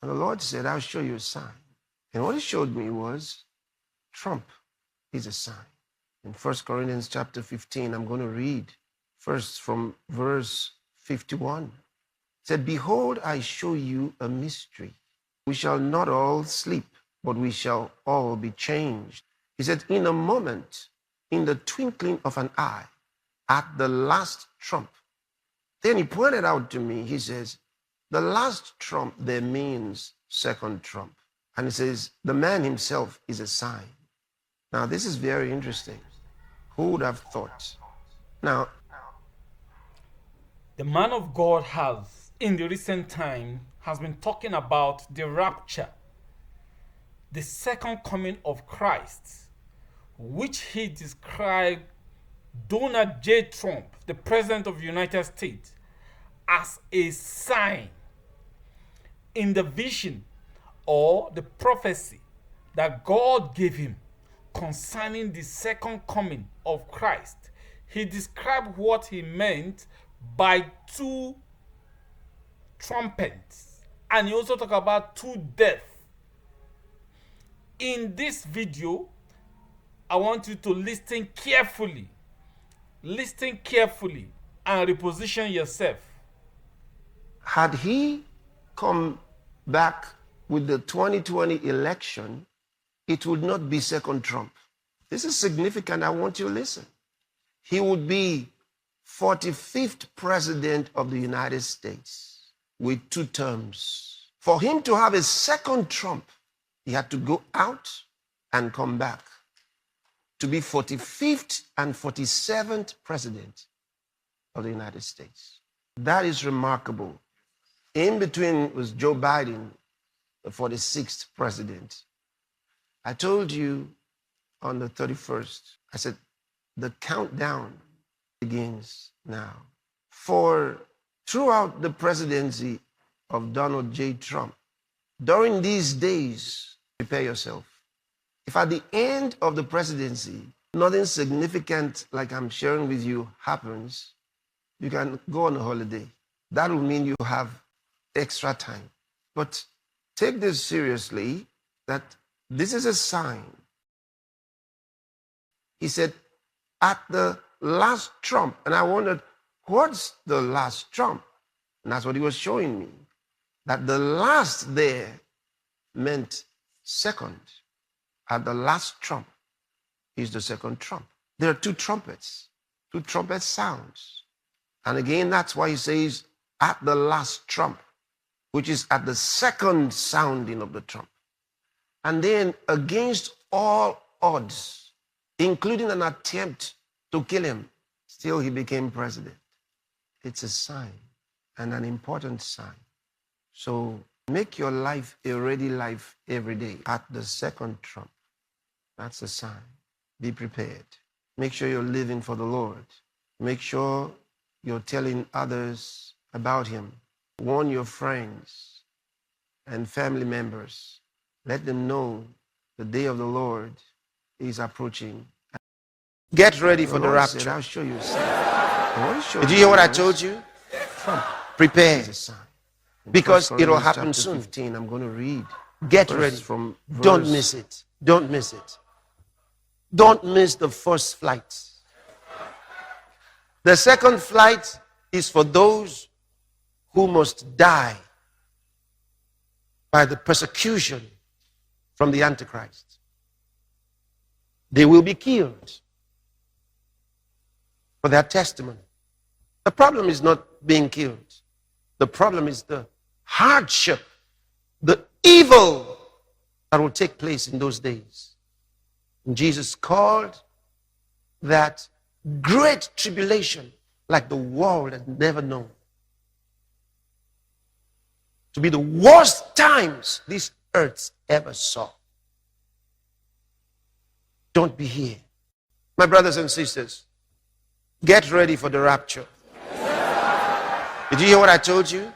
And the Lord said, I'll show you a sign. And what he showed me was trump is a sign. In 1 Corinthians chapter 15, I'm going to read first from verse 51. It said, behold, I show you a mystery. We shall not all sleep, but we shall all be changed. He said, in a moment, in the twinkling of an eye, at the last trump. Then he pointed out to me, he says, the last trump there means second trump. And he says, the man himself is a sign. Now, this is very interesting. Who would have thought? Now, the man of God has, in the recent time, has been talking about the rapture, the second coming of Christ, which he described Donald J. Trump, the President of the United States, as a sign in the vision or the prophecy that God gave him concerning the second coming of Christ. He described what he meant by two trumpets, and he also talked about two deaths. In this video, I want you to listen carefully and reposition yourself. Had he come back with the 2020 election, it would not be second Trump. This is significant. I want you to listen. He would be 45th president of the United States with 2 terms. For him to have a second Trump, he had to go out and come back to be 45th and 47th president of the United States. That is remarkable. In between was Joe Biden, the 46th president. I told you on the 31st, I said, the countdown begins now. For throughout the presidency of Donald J. Trump, during these days, prepare yourself. If at the end of the presidency, nothing significant like I'm sharing with you happens, you can go on a holiday. That will mean you have extra time. But take this seriously, that this is a sign. He said, at the last trump, and I wondered, what's the last trump? And that's what he was showing me, that the last there meant second. At the last trump is the second trump. There are 2 trumpets, 2 trumpet sounds. And again, that's why he says, at the last trump, which is at the second sounding of the trump. And then against all odds, including an attempt to kill him, still he became president. It's a sign, and an important sign. So make your life a ready life every day. At the second trump, that's a sign. Be prepared. Make sure you're living for the Lord. Make sure you're telling others about him. Warn your friends and family members. Let them know the day of the Lord is approaching. Get ready for the rapture. I'll show you a sign. Did you hear what I told you? Prepare. Because it will happen soon. 15, I'm going to read. Get ready. Don't miss it. Don't miss it. Don't miss the first flight. The second flight is for those who must die by the persecution from the Antichrist. They will be killed for their testimony. The problem is not being killed. The problem is the hardship, the evil that will take place in those days. And Jesus called that great tribulation like the world had never known, to be the worst times this earth ever saw. Don't be here. My brothers and sisters, get ready for the rapture. Did you hear what I told you?